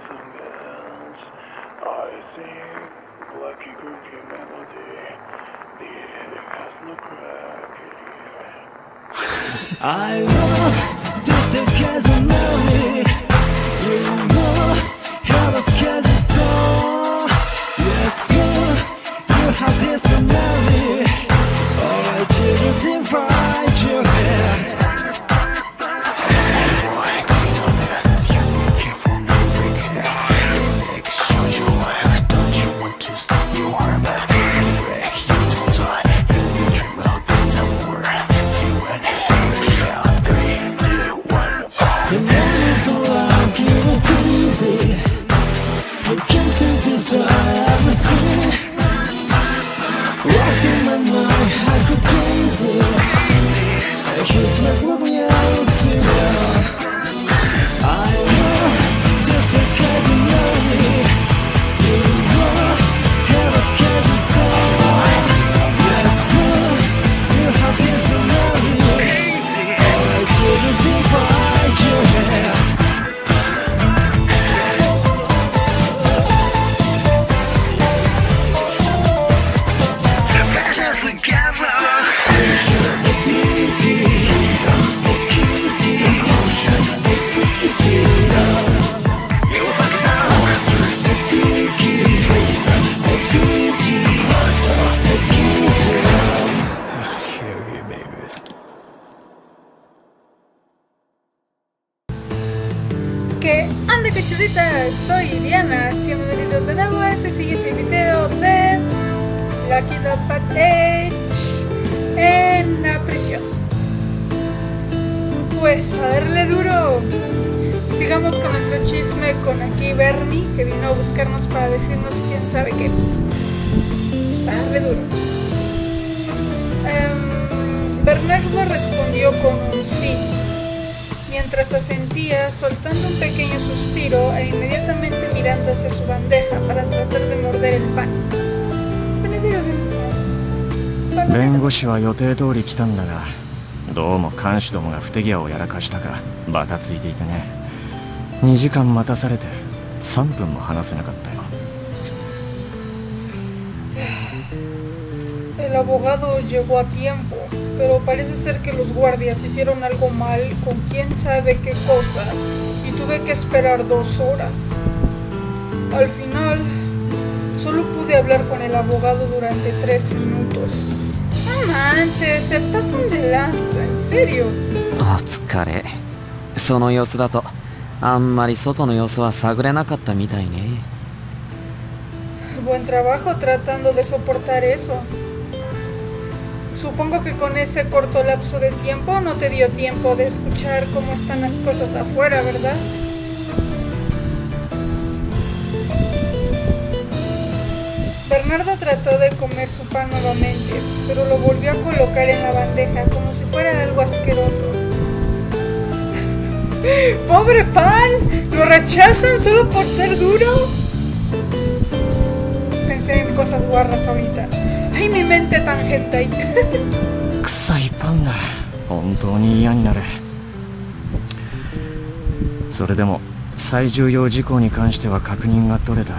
some bells. I sing lucky groovy melody. The ending has no crack. I love just a casual melody. You want hello casual song. Yes, you have this melody. Oh, I didn't divide your head. ¿Qué anda, cachorritas? Soy Diana, bienvenidos de nuevo a este siguiente video de Lucky Dog Bad Age en la prisión. Pues a darle duro. Sigamos con nuestro chisme con aquí Bernie, que vino a buscarnos para decirnos quién sabe qué. Pues a darle duro. Bernardo respondió con un sí, mientras asentía, soltando un pequeño suspiro e inmediatamente mirando hacia su bandeja para tratar de morder el pan. 弁護士は予定通り来たんだが、どうも看守どもが不手際をやらかしたかバタついていてね。2時間待たされて3分も話せなかったよ。El abogado llegó a tiempo, pero parece ser que los guardias hicieron algo mal con quién sabe qué cosa y tuve que esperar 2 horas. Al final, solo pude hablar con el abogado durante 3 minutos. No manches, se pasan de lanza, en serio. お疲れ。その様子だとあんまり外の様子は探れなかったみたいね。Buen trabajo tratando de soportar eso. Supongo que con ese corto lapso de tiempo no te dio tiempo de escuchar cómo están las cosas afuera, ¿verdad? Bernardo trató de comer su pan nuevamente, pero lo volvió a colocar en la bandeja como si fuera algo asqueroso. ¡Pobre pan! ¿Lo rechazan solo por ser duro? Pensé en cosas guarras ahorita. ¡Ay, mi mente tangente! 臭いパンだ。本当に嫌になる。それでも最重要事項に関しては確認が取れた。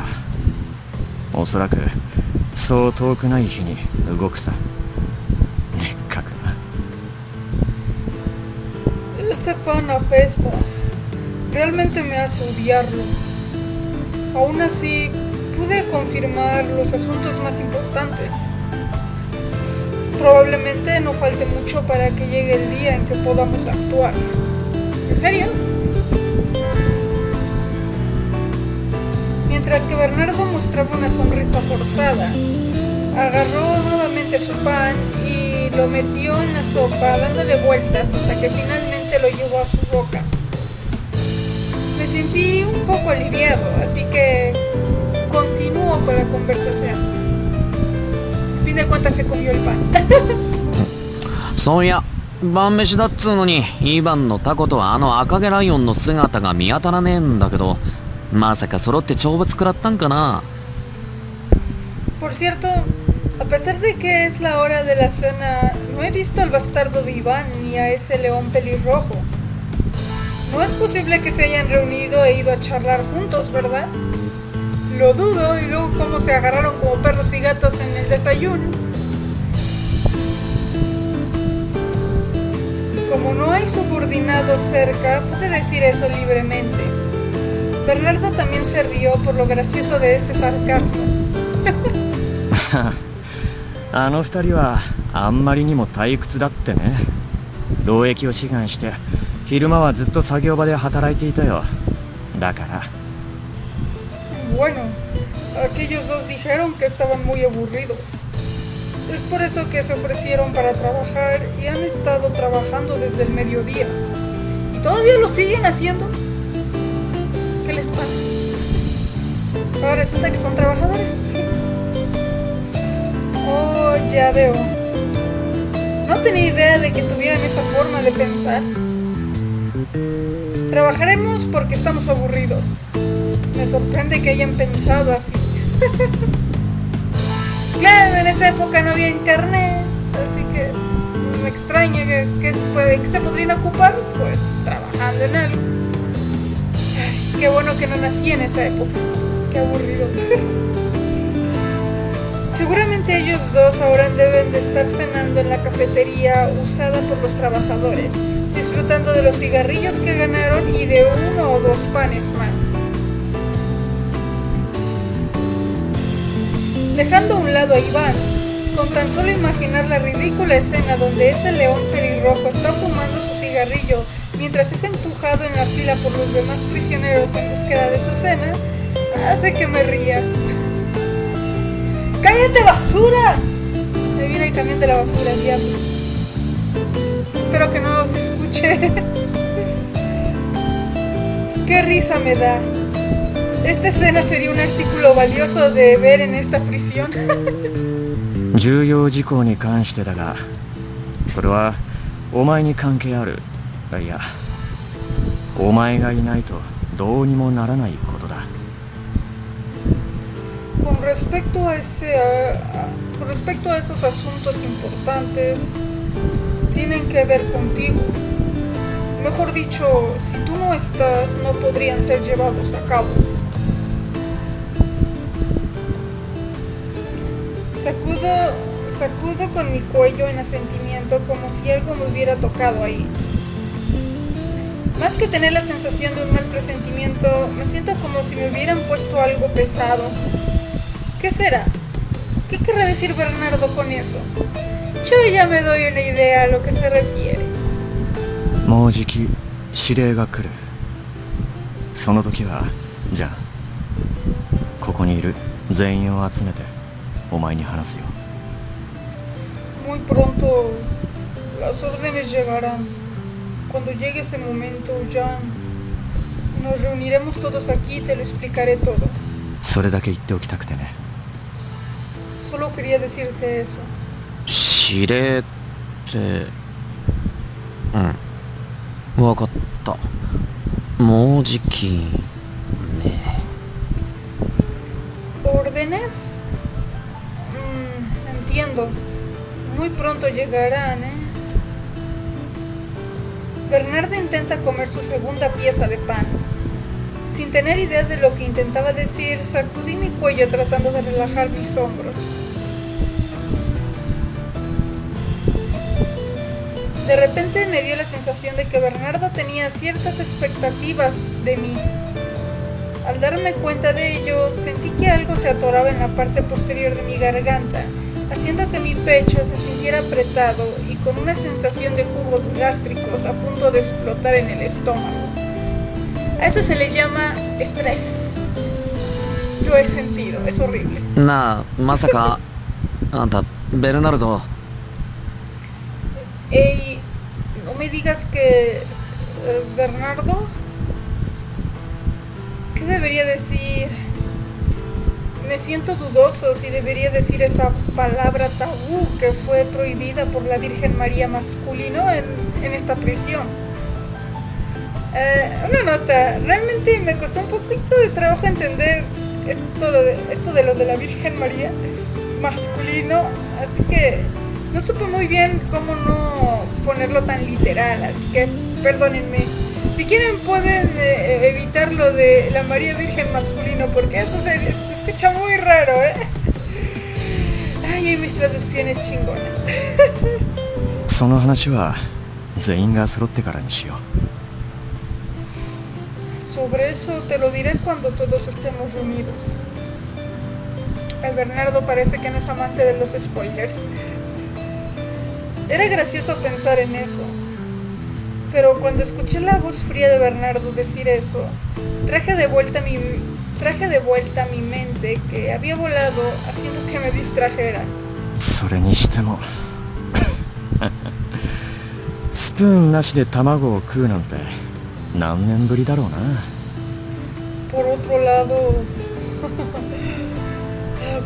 おそらくそう遠くない日に動くさ。でっかくな。Este pan apesta. Realmente me hace odiarlo. Aún así, pude confirmar los asuntos más importantes. Probablemente no falte mucho para que llegue el día en que podamos actuar. ¿En serio? Mientras que Bernardo mostraba una sonrisa forzada, agarró nuevamente su pan y lo metió en la sopa dándole vueltas hasta que finalmente lo llevó a su boca. Me sentí un poco aliviado, así que continuó con la conversación. A fin de cuentas se comió el pan. そういや、晩飯だっつうのにイヴァンのタコとあの赤毛ライオンの姿が見当たらねえんだけど、まさか揃って懲罰食らったんかな。 Por cierto, a pesar de que es la hora de la cena, no he visto al bastardo de Iván ni a ese león pelirrojo. No es posible que se hayan reunido e ido a charlar juntos, ¿verdad? Lo dudo, y luego cómo se agarraron como perros y gatos en el desayuno. Como no hay subordinados cerca, pude decir eso libremente. Bernardo también se rió por lo gracioso de ese sarcasmo. あの二人はあんまりにも退屈だってね。労役を志願して昼間はずっと作業場で働いていたよ。だから Bueno, aquellos dos dijeron que estaban muy aburridos. Es por eso que se ofrecieron para trabajar y han estado trabajando desde el mediodía. ¿Y todavía lo siguen haciendo? ¿Qué les pasa? Ahora resulta que son trabajadores. Oh, ya veo. No tenía idea de que tuvieran esa forma de pensar. Trabajaremos porque estamos aburridos. Me sorprende que hayan pensado así. Claro, en esa época no había internet, así que me extraña que se podrían ocupar, pues, trabajando en algo. Ay, qué bueno que no nací en esa época. Qué aburrido. Seguramente ellos dos ahora deben de estar cenando en la cafetería usada por los trabajadores, disfrutando de los cigarrillos que ganaron y de 1 o 2 panes más. Dejando a un lado a Iván, con tan solo imaginar la ridícula escena donde ese león pelirrojo está fumando su cigarrillo mientras es empujado en la fila por los demás prisioneros en búsqueda de su cena, hace que me ría. ¡Cállate, basura! Ahí viene el camión de la basura, diablos. Espero que no se escuche. ¡Qué risa me da! Esta escena sería un artículo valioso de ver en esta prisión. 重要事項に関してだが、それはお前に関係ある。いや、お前がいないとどうにもならないことだ。Con respecto a esos asuntos importantes, tienen que ver contigo. Mejor dicho, si tú no estás, no podrían ser llevados a cabo. Sacudo con mi cuello en asentimiento como si algo me hubiera tocado ahí. Más que tener la sensación de un mal presentimiento, me siento como si me hubieran puesto algo pesado. ¿Qué será? ¿Qué querrá decir Bernardo con eso? Yo ya me doy una idea a lo que se refiere. もうじき指令が来る。その時はじゃあここにいる全員を集めてお前に話すよ。 Muy pronto las órdenes llegarán. Cuando llegue ese momento, Jan, nos reuniremos todos aquí y te lo explicaré todo. それだけ言っておきたくてね。 Solo quería decirte eso. 指令ってわかった。もうじきね。 ¿Órdenes? Entiendo. Muy pronto llegarán, ¿eh? Bernardo intenta comer su segunda pieza de pan. Sin tener idea de lo que intentaba decir, sacudí mi cuello tratando de relajar mis hombros. De repente me dio la sensación de que Bernardo tenía ciertas expectativas de mí. Al darme cuenta de ello, sentí que algo se atoraba en la parte posterior de mi garganta, haciendo que mi pecho se sintiera apretado y con una sensación de jugos gástricos a punto de explotar en el estómago. A eso se le llama estrés. Lo he sentido, es horrible. なあ、まさかあんたベルナルド。 Ey, no me digas que... Bernardo... ¿Qué debería decir? Me siento dudoso si debería decir esa palabra tabú que fue prohibida por la Virgen María masculino en esta prisión. Una nota, realmente me costó un poquito de trabajo entender esto de lo de la Virgen María masculino, así que no supe muy bien cómo no ponerlo tan literal, así que perdónenme Si quieren pueden evitar lo de la María Virgen masculino, porque eso se escucha muy raro, ¿eh? Ay, hay mis traducciones chingonas. その話は全員が揃ってからにしよ Sobre eso te lo diré cuando todos estemos reunidos. El Bernardo parece que no es amante de los spoilers. Era gracioso pensar en eso. Pero cuando escuché la voz fría de Bernardo decir eso, traje de vuelta a mi mente que había volado haciendo que me distrajera. う。それにしてもスプーンなしで卵を食うなんて何年ぶりだろうな。 Por otro lado,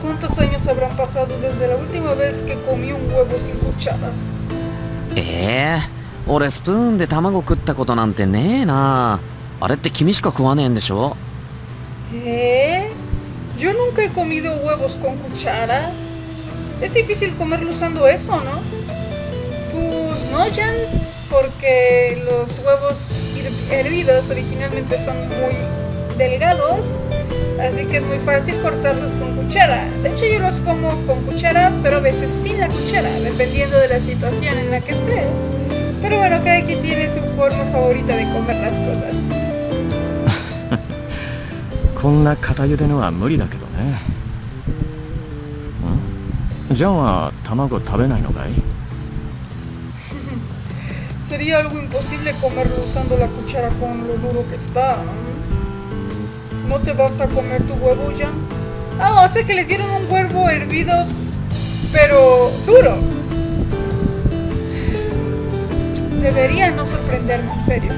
¿cuántos años habrán pasado desde la última vez que comí un huevo sin cuchara? 俺スプーンで卵食ったことなんてねえな。あれって君しか食わねえんでしょ。Yo nunca he comido huevos con cuchara. Es difícil comerlo usando eso, ¿no? Pues no, Jan, porque los huevos hervidos originalmente son muy delgados, así que es muy fácil cortarlos con cuchara. De hecho, yo los como con cuchara, pero a veces sin la cuchara, dependiendo de la situación en la que esté. Pero bueno, cada quien tiene su forma favorita de comer las cosas. こんな片茹でのは無理だけどね。ジャンは卵食べないのかい？ Sería algo imposible comerlo usando la cuchara con lo duro que está. ¿No te vas a comer tu huevo, Jan? Ah, o sea que les dieron un huevo hervido, pero duro. Debería no sorprenderme, en serio.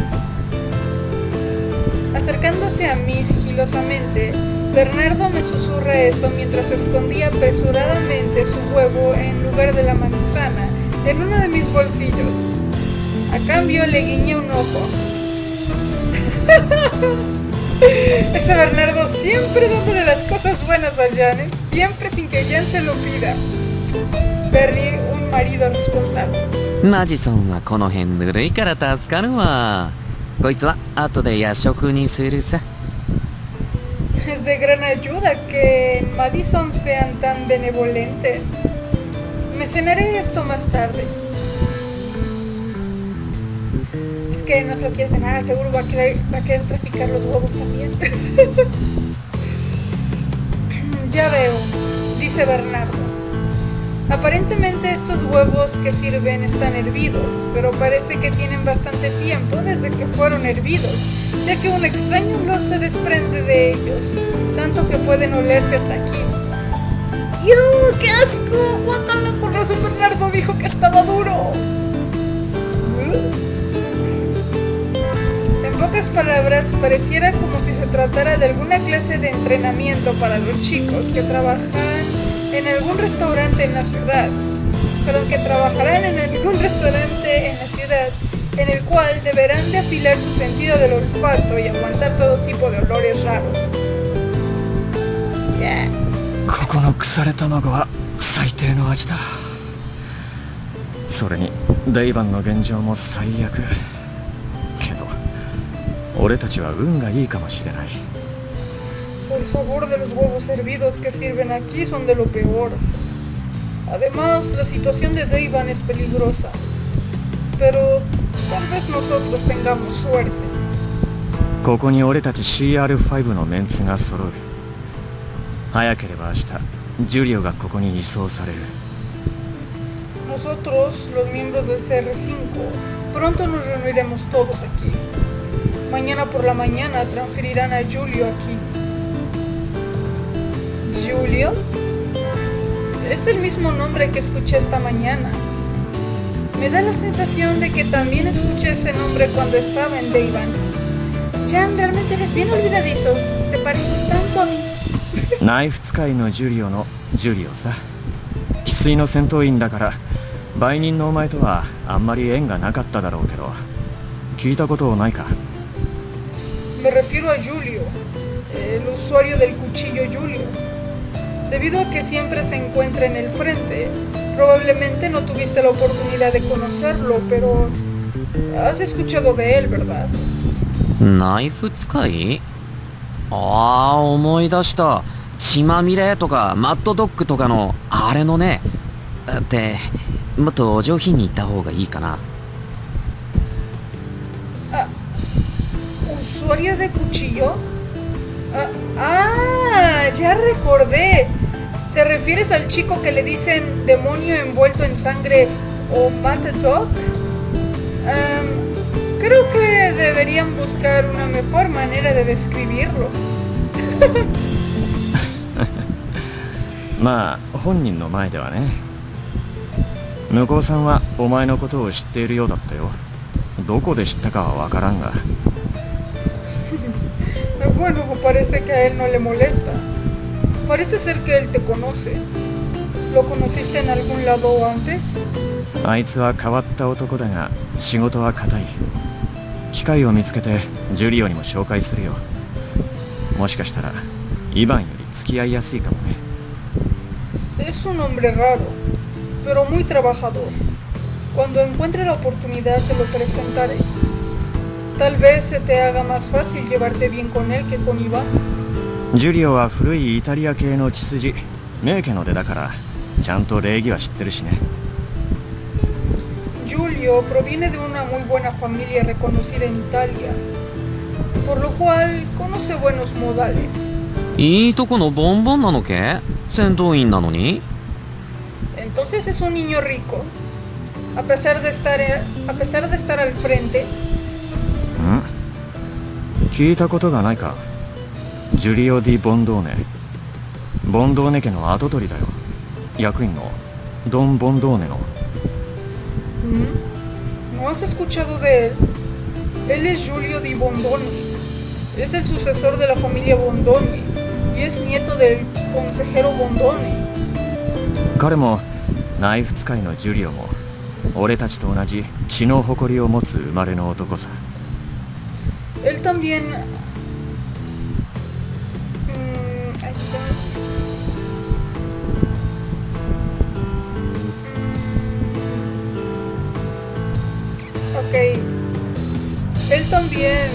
Acercándose a mí sigilosamente, Bernardo me susurra eso mientras escondía apresuradamente su huevo en lugar de la manzana en uno de mis bolsillos. A cambio le guiñé un ojo. Ese Bernardo siempre dándole las cosas buenas a Jan, siempre sin que Jan se lo pida. Bernie, un marido responsable. マジソンはこの辺ぬるいから助かるわ。こいつは後で夜食にするさ。 Es de gran ayuda que en Madison sean tan benevolentes. Me cenaré esto más tarde. Es que no se lo quiere cenar, seguro va a querer traficar los huevos también. Ya veo, dice Bernardo. Aparentemente estos huevos que sirven están hervidos, pero parece que tienen bastante tiempo desde que fueron hervidos, ya que un extraño olor se desprende de ellos, tanto que pueden olerse hasta aquí. ¡Yuuu! ¡Qué asco! ¡Guácala! Por razón Bernardo dijo que estaba duro. En pocas palabras, pareciera como si se tratara de alguna clase de entrenamiento para los chicos que trabajan en algún restaurante en la ciudad, pero que trabajarán en algún restaurante en la ciudad en el cual deberán de afilar su sentido del olfato y aguantar todo tipo de olores raros. ここの腐れ卵は最低の味だ。それにデイバンの現状も最悪。けど俺たちは運がいいかもしれない。 El sabor de los huevos hervidos que sirven aquí son de lo peor. Además, la situación de Deivan es peligrosa. Pero tal vez nosotros tengamos suerte. ここに俺たち CR5 のメンツが揃う。早ければ明日、ジュリオがここに移送される。 Nosotros, los miembros del CR5, pronto nos reuniremos todos aquí. Mañana por la mañana transferirán a Julio aquí. ¿Julio? Es el mismo nombre que escuché esta mañana. Me da la sensación de que también escuché ese nombre cuando estaba en Deivan. Jan, realmente eres bien olvidadizo. Te pareces tanto a mí. ナイフ使いのジュリオのジュリオさ。生粋の戦闘員だから売人のお前とはあんまり縁がなかっただろうけど、聞いたことないか？ Me refiero a Julio, el usuario del cuchillo Julio. Debido a que siempre se encuentra en el frente, probablemente no tuviste la oportunidad de conocerlo, pero has escuchado de él, ¿verdad? ナイフ使い？ああ、思い出した。血まみれとかマッドドッグとかのあれのね。ってもっとお上品に言った方がいいかな。¿Usuario de cuchillo? Ya recordé. ¿Te refieres al chico que le dicen demonio envuelto en sangre o Mad Dog? Creo que deberían buscar una mejor manera de describirlo. まあ本人の前ではね。向こうさんはお前のことを知っているようだったよ。どこで知ったかはわからんが。Bueno, parece que a él no le molesta. Parece ser que él te conoce. ¿Lo conociste en algún lado antes? あいつは変わった男だが仕事は固い。機会を見つけてジュリオにも紹介するよ。もしかしたらイヴァンより付き合いやすいかもね。Es un hombre raro, pero muy trabajador. Cuando encuentre la oportunidad te lo presentaré. Tal vez se te haga más fácil llevarte bien con él que con Iván. ジュリオは古いイタリア系の血筋、名家の出だからちゃんと礼儀は知ってるしね。Giulio proviene de una muy buena familia reconocida en Italia, por lo cual conoce buenos modales. いいとこのボンボンなのけ？戦闘員なのに？ Entonces es un niño rico. A pesar de estar al frente. 聞いたことがないか。ジュリオ・ディ・ボンドーネ。ボンドーネ家の跡取りだよ。役員のドン・ボンドーネの。¿No has escuchado de él? Él es Giulio di Bondone. Es el sucesor de la familia Bondone y es nieto del consejero Bondone. 彼もナイフ使いのジュリオも俺たちと同じ血の誇りを持つ生まれの男さ。Él también... Ok. Él también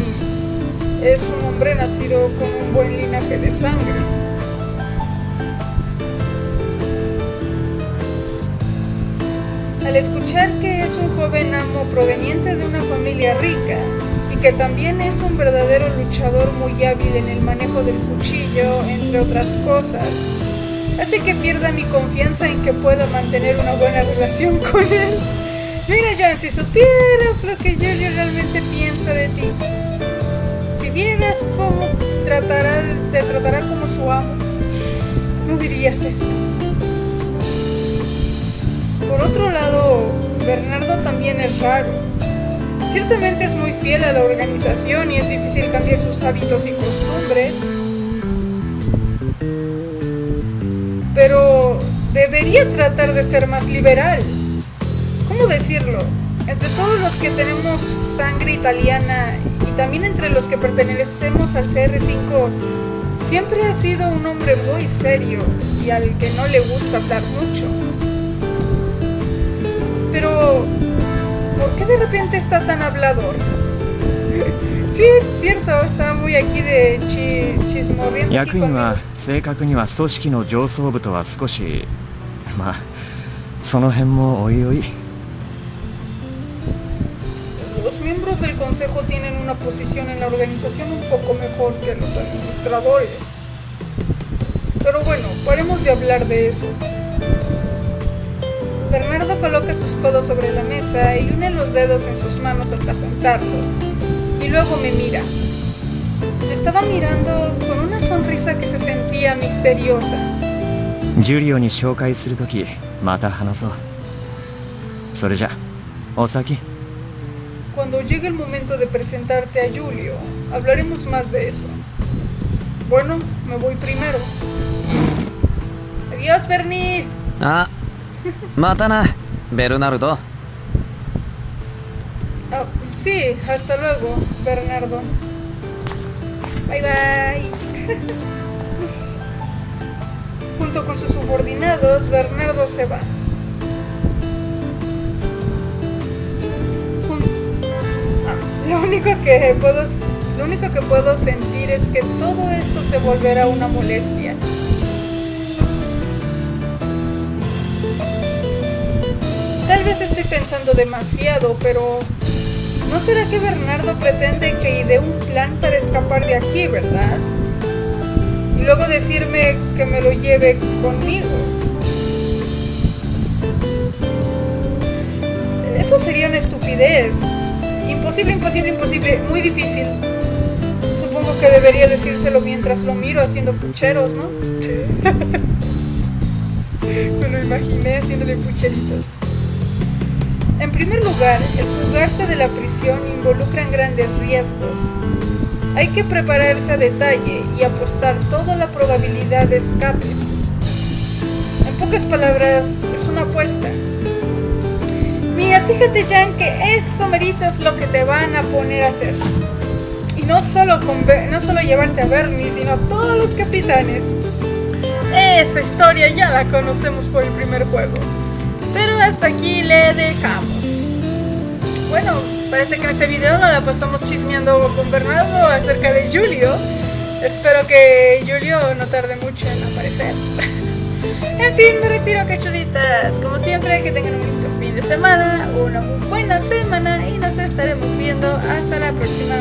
es un hombre nacido con un buen linaje de sangre. Al escuchar que es un joven amo proveniente de una familia rica y que también es un verdadero luchador muy hábil en el manejo del cuchillo, entre otras cosas, hace que pierda mi confianza en que pueda mantener una buena relación con él. Mira, Jan, si supieras lo que Giulio realmente piensa de ti, si vieras cómo te tratará como su amo, no dirías esto. Por otro lado, Bernardo también es raro. Ciertamente es muy fiel a la organización y es difícil cambiar sus hábitos y costumbres. Pero debería tratar de ser más liberal. ¿Cómo decirlo? Entre todos los que tenemos sangre italiana y también entre los que pertenecemos al CR5, siempre ha sido un hombre muy serio y al que no le gusta hablar mucho. Pero, ¿por qué de repente está tan hablador? Sí, es cierto, estaba muy aquí de chismorriendo. 役員は正確には組織の上層部とは少し、まあその辺もおいおい。Los miembros del consejo tienen una posición en la organización un poco mejor que los administradores. Pero bueno, paremos de hablar de eso. Bernardo coloca sus codos sobre la mesa y une los dedos en sus manos hasta juntarlos. Y luego me mira. Me estaba mirando con una sonrisa que se sentía misteriosa. ジュリオに紹介するときまた話そう。それじゃお先。Cuando llegue el momento de presentarte a Giulio, hablaremos más de eso. Bueno, me voy primero. Adiós, Bernie. あ、またな、ベルナルド。Sí, hasta luego, Bernardo. Bye bye. Junto con sus subordinados, Bernardo se va. Lo único que puedo sentir es que todo esto se volverá una molestia. Tal vez estoy pensando demasiado, pero ¿no será que Bernardo pretende que idee un plan para escapar de aquí, verdad? Y luego decirme que me lo lleve conmigo. Eso sería una estupidez. Imposible, imposible, imposible. Muy difícil. Supongo que debería decírselo mientras lo miro haciendo pucheros, ¿no? Me lo imaginé haciéndole pucheritos. En primer lugar, el fugarse de la prisión involucra grandes riesgos. Hay que prepararse a detalle y apostar toda la probabilidad de escape. En pocas palabras, es una apuesta. Mira, fíjate, Jan, que eso merito es lo que te van a poner a hacer. Y no solo llevarte a Bernie, sino a todos los capitanes. Esa historia ya la conocemos por el primer juego. Pero hasta aquí le dejamos. Bueno, parece que en este video nos la pasamos chismeando con Bernardo acerca de Julio. Espero que Julio no tarde mucho en aparecer. En fin, me retiro, cachorritas. Como siempre, que tengan un bonito fin de semana, una muy buena semana y nos estaremos viendo hasta la próxima.